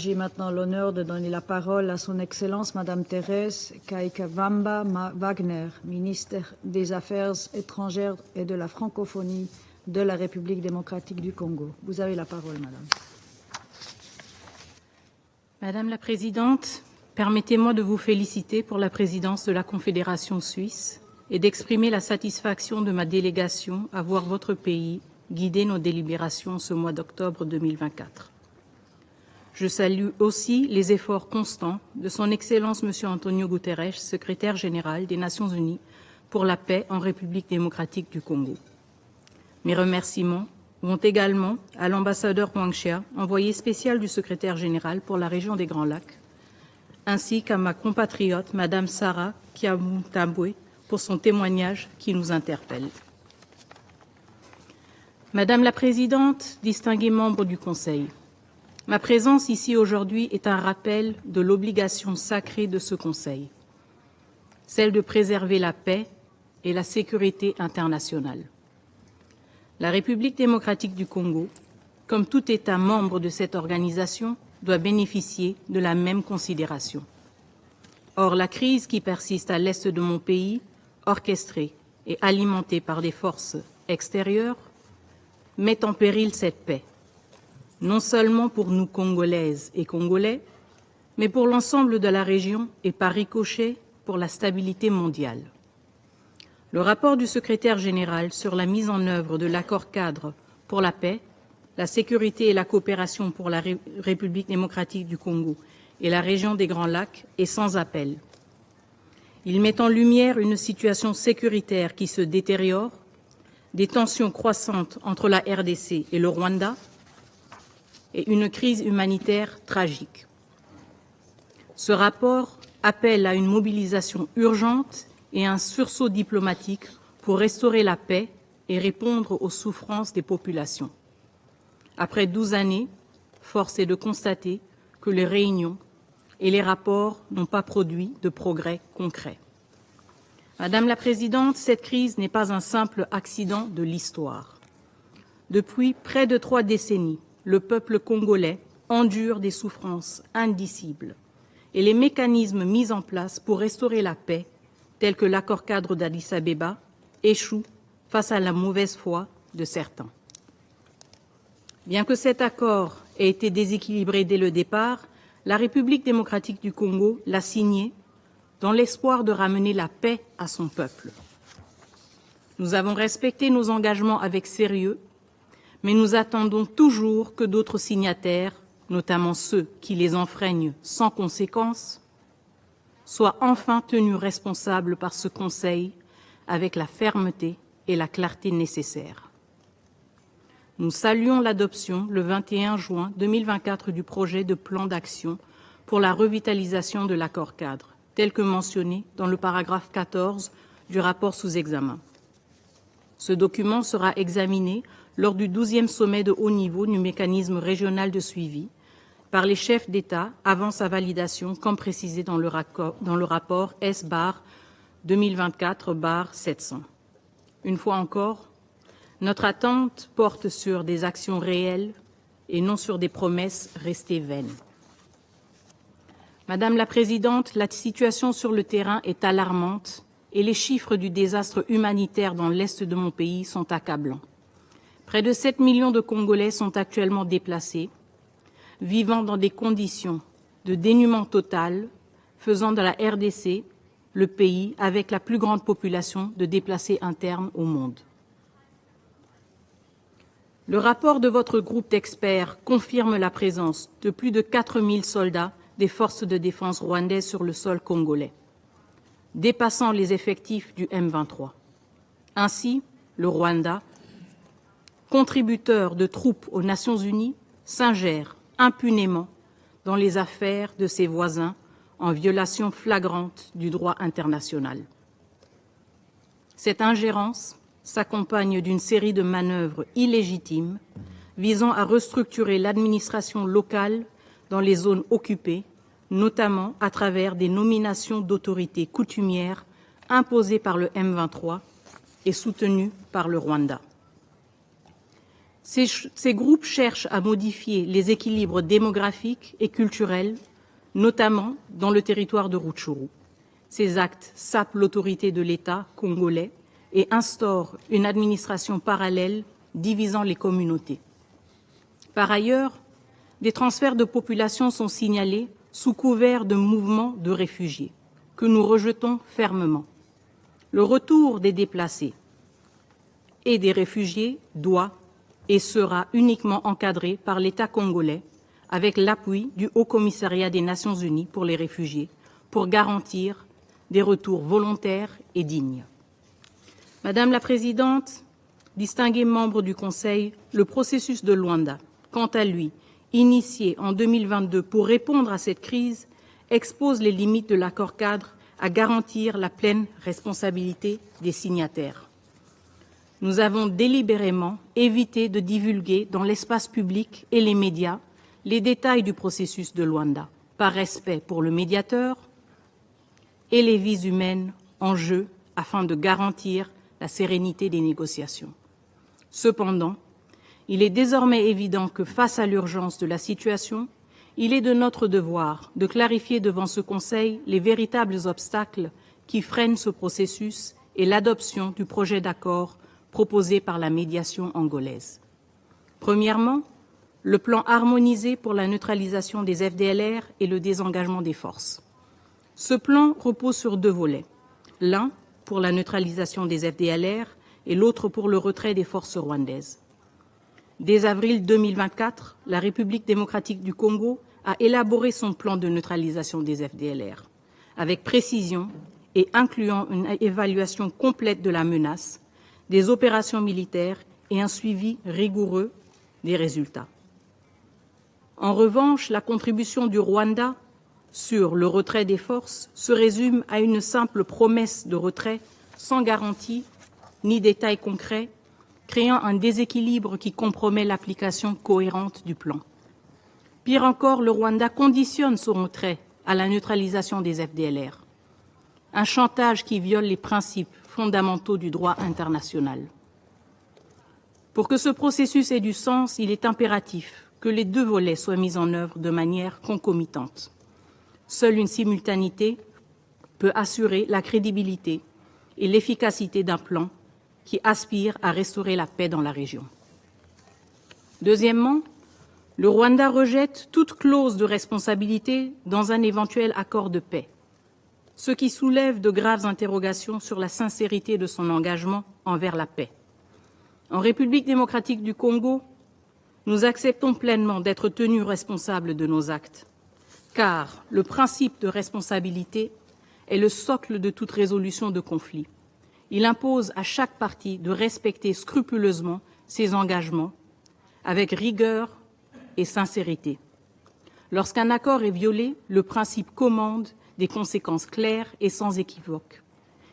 J'ai maintenant l'honneur de donner la parole à son Excellence Madame Thérèse Kaikavamba Wagner, ministre des Affaires étrangères et de la francophonie de la République démocratique du Congo. Vous avez la parole, Madame. Madame la Présidente, permettez-moi de vous féliciter pour la présidence de la Confédération suisse et d'exprimer la satisfaction de ma délégation à voir votre pays guider nos délibérations ce mois d'octobre 2024. Je salue aussi les efforts constants de son Excellence M. Antonio Guterres, secrétaire général des Nations Unies pour la paix en République démocratique du Congo. Mes remerciements vont également à l'ambassadeur Wang Xia, envoyé spécial du secrétaire général pour la région des Grands Lacs, ainsi qu'à ma compatriote, Madame Sarah Kiamutabwe, pour son témoignage qui nous interpelle. Madame la Présidente, distingués membres du Conseil, ma présence ici aujourd'hui est un rappel de l'obligation sacrée de ce Conseil, celle de préserver la paix et la sécurité internationale. La République démocratique du Congo, comme tout État membre de cette organisation, doit bénéficier de la même considération. Or, la crise qui persiste à l'est de mon pays, orchestrée et alimentée par des forces extérieures, met en péril cette paix, non seulement pour nous Congolaises et Congolais, mais pour l'ensemble de la région et par ricochet pour la stabilité mondiale. Le rapport du secrétaire général sur la mise en œuvre de l'accord-cadre pour la paix, la sécurité et la coopération pour la République démocratique du Congo et la région des Grands Lacs est sans appel. Il met en lumière une situation sécuritaire qui se détériore, des tensions croissantes entre la RDC et le Rwanda et une crise humanitaire tragique. Ce rapport appelle à une mobilisation urgente et un sursaut diplomatique pour restaurer la paix et répondre aux souffrances des populations. Après 12 années, force est de constater que les réunions et les rapports n'ont pas produit de progrès concrets. Madame la Présidente, cette crise n'est pas un simple accident de l'histoire. Depuis près de 3 décennies, le peuple congolais endure des souffrances indicibles et les mécanismes mis en place pour restaurer la paix, tels que l'accord-cadre d'Addis-Abeba, échouent face à la mauvaise foi de certains. Bien que cet accord ait été déséquilibré dès le départ, la République démocratique du Congo l'a signé dans l'espoir de ramener la paix à son peuple. Nous avons respecté nos engagements avec sérieux, mais nous attendons toujours que d'autres signataires, notamment ceux qui les enfreignent sans conséquence, soient enfin tenus responsables par ce Conseil avec la fermeté et la clarté nécessaires. Nous saluons l'adoption, le 21 juin 2024, du projet de plan d'action pour la revitalisation de l'accord-cadre, tel que mentionné dans le paragraphe 14 du rapport sous examen. Ce document sera examiné lors du 12e sommet de haut niveau du mécanisme régional de suivi par les chefs d'État avant sa validation, comme précisé dans le rapport S/2024/700. Une fois encore, notre attente porte sur des actions réelles et non sur des promesses restées vaines. Madame la Présidente, la situation sur le terrain est alarmante et les chiffres du désastre humanitaire dans l'est de mon pays sont accablants. Près de 7 millions de Congolais sont actuellement déplacés, vivant dans des conditions de dénuement total, faisant de la RDC le pays avec la plus grande population de déplacés internes au monde. Le rapport de votre groupe d'experts confirme la présence de plus de 4 000 soldats des forces de défense rwandaises sur le sol congolais, dépassant les effectifs du M23. Ainsi, le Rwanda, contributeur de troupes aux Nations Unies, s'ingère impunément dans les affaires de ses voisins en violation flagrante du droit international. Cette ingérence s'accompagne d'une série de manœuvres illégitimes visant à restructurer l'administration locale dans les zones occupées, notamment à travers des nominations d'autorités coutumières imposées par le M23 et soutenues par le Rwanda. Ces groupes cherchent à modifier les équilibres démographiques et culturels, notamment dans le territoire de Rutshuru. Ces actes sapent l'autorité de l'État congolais et instaurent une administration parallèle divisant les communautés. Par ailleurs, des transferts de population sont signalés sous couvert de mouvements de réfugiés, que nous rejetons fermement. Le retour des déplacés et des réfugiés doit et sera uniquement encadré par l'État congolais avec l'appui du Haut-Commissariat des Nations Unies pour les réfugiés pour garantir des retours volontaires et dignes. Madame la Présidente, distingués membres du Conseil, le processus de Luanda, quant à lui, initié en 2022 pour répondre à cette crise, expose les limites de l'accord-cadre à garantir la pleine responsabilité des signataires. Nous avons délibérément évité de divulguer dans l'espace public et les médias les détails du processus de Luanda, par respect pour le médiateur et les vies humaines en jeu afin de garantir la sérénité des négociations. Cependant, il est désormais évident que face à l'urgence de la situation, il est de notre devoir de clarifier devant ce Conseil les véritables obstacles qui freinent ce processus et l'adoption du projet d'accord proposé par la médiation angolaise. Premièrement, le plan harmonisé pour la neutralisation des FDLR et le désengagement des forces. Ce plan repose sur deux volets, l'un pour la neutralisation des FDLR et l'autre pour le retrait des forces rwandaises. Dès avril 2024, la République démocratique du Congo a élaboré son plan de neutralisation des FDLR, avec précision et incluant une évaluation complète de la menace, des opérations militaires et un suivi rigoureux des résultats. En revanche, la contribution du Rwanda sur le retrait des forces se résume à une simple promesse de retrait sans garantie ni détails concrets, créant un déséquilibre qui compromet l'application cohérente du plan. Pire encore, le Rwanda conditionne son retrait à la neutralisation des FDLR, un chantage qui viole les principes fondamentaux du droit international. Pour que ce processus ait du sens, il est impératif que les deux volets soient mis en œuvre de manière concomitante. Seule une simultanéité peut assurer la crédibilité et l'efficacité d'un plan qui aspire à restaurer la paix dans la région. Deuxièmement, le Rwanda rejette toute clause de responsabilité dans un éventuel accord de paix, ce qui soulève de graves interrogations sur la sincérité de son engagement envers la paix. En République démocratique du Congo, nous acceptons pleinement d'être tenus responsables de nos actes, car le principe de responsabilité est le socle de toute résolution de conflit. Il impose à chaque partie de respecter scrupuleusement ses engagements avec rigueur et sincérité. Lorsqu'un accord est violé, le principe commande des conséquences claires et sans équivoque,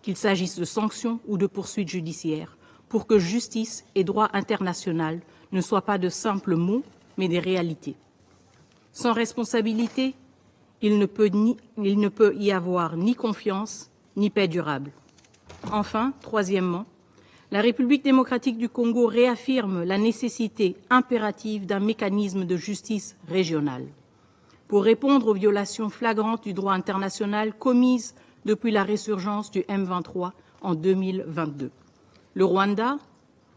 qu'il s'agisse de sanctions ou de poursuites judiciaires, pour que justice et droit international ne soient pas de simples mots, mais des réalités. Sans responsabilité, il ne peut y avoir ni confiance, ni paix durable. Enfin, troisièmement, la République démocratique du Congo réaffirme la nécessité impérative d'un mécanisme de justice régionale pour répondre aux violations flagrantes du droit international commises depuis la résurgence du M23 en 2022. Le Rwanda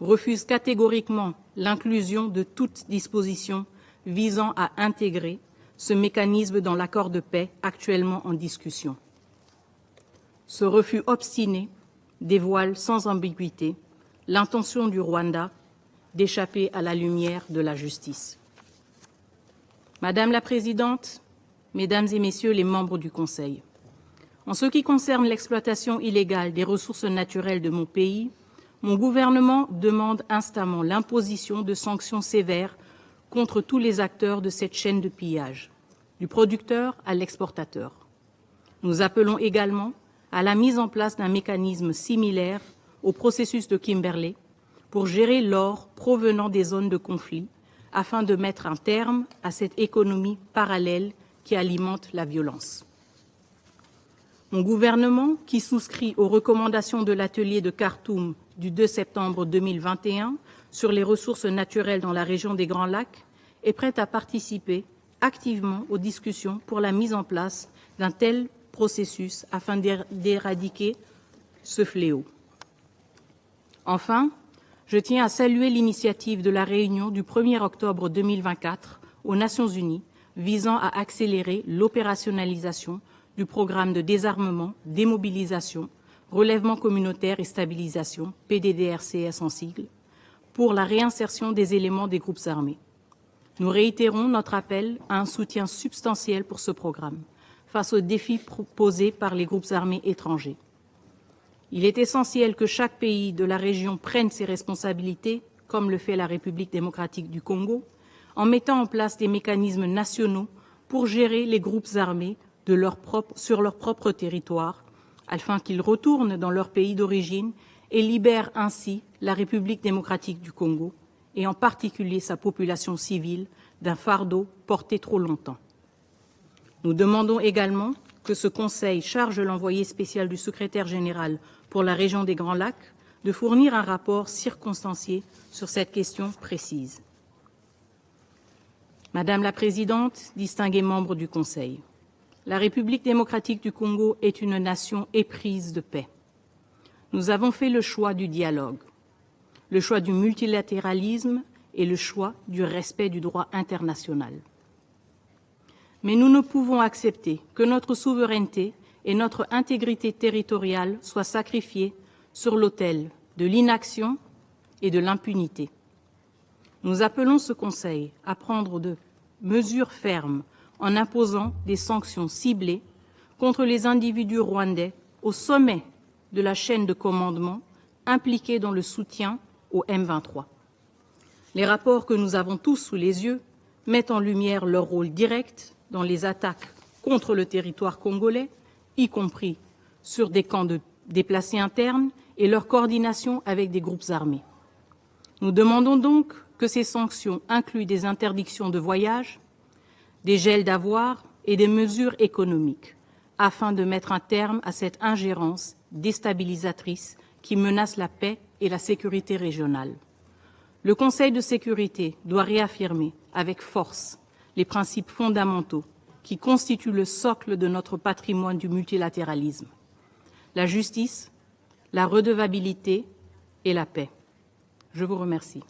refuse catégoriquement l'inclusion de toute disposition visant à intégrer ce mécanisme dans l'accord de paix actuellement en discussion. Ce refus obstiné dévoile sans ambiguïté l'intention du Rwanda d'échapper à la lumière de la justice. Madame la Présidente, Mesdames et Messieurs les membres du Conseil, en ce qui concerne l'exploitation illégale des ressources naturelles de mon pays, mon gouvernement demande instamment l'imposition de sanctions sévères contre tous les acteurs de cette chaîne de pillage, du producteur à l'exportateur. Nous appelons également à la mise en place d'un mécanisme similaire au processus de Kimberley pour gérer l'or provenant des zones de conflit afin de mettre un terme à cette économie parallèle qui alimente la violence. Mon gouvernement, qui souscrit aux recommandations de l'atelier de Khartoum du 2 septembre 2021 sur les ressources naturelles dans la région des Grands Lacs, est prête à participer activement aux discussions pour la mise en place d'un tel processus afin d'éradiquer ce fléau. Enfin, je tiens à saluer l'initiative de la réunion du 1er octobre 2024 aux Nations Unies visant à accélérer l'opérationnalisation du programme de désarmement, démobilisation, relèvement communautaire et stabilisation, PDDRCS en sigle, pour la réinsertion des éléments des groupes armés. Nous réitérons notre appel à un soutien substantiel pour ce programme face aux défis posés par les groupes armés étrangers. Il est essentiel que chaque pays de la région prenne ses responsabilités, comme le fait la République démocratique du Congo, en mettant en place des mécanismes nationaux pour gérer les groupes armés sur leur propre territoire, afin qu'ils retournent dans leur pays d'origine et libèrent ainsi la République démocratique du Congo, et en particulier sa population civile, d'un fardeau porté trop longtemps. Nous demandons également que ce Conseil charge l'envoyé spécial du secrétaire général pour la région des Grands Lacs de fournir un rapport circonstancié sur cette question précise. Madame la Présidente, distingués membres du Conseil, la République démocratique du Congo est une nation éprise de paix. Nous avons fait le choix du dialogue, le choix du multilatéralisme et le choix du respect du droit international. Mais nous ne pouvons accepter que notre souveraineté et notre intégrité territoriale soient sacrifiées sur l'autel de l'inaction et de l'impunité. Nous appelons ce Conseil à prendre de mesures fermes en imposant des sanctions ciblées contre les individus rwandais au sommet de la chaîne de commandement impliqués dans le soutien au M23. Les rapports que nous avons tous sous les yeux mettent en lumière leur rôle direct dans les attaques contre le territoire congolais, y compris sur des camps de déplacés internes et leur coordination avec des groupes armés. Nous demandons donc que ces sanctions incluent des interdictions de voyage, des gels d'avoirs et des mesures économiques, afin de mettre un terme à cette ingérence déstabilisatrice qui menace la paix et la sécurité régionale. Le Conseil de sécurité doit réaffirmer avec force les principes fondamentaux qui constituent le socle de notre patrimoine du multilatéralisme: la justice, la redevabilité et la paix. Je vous remercie.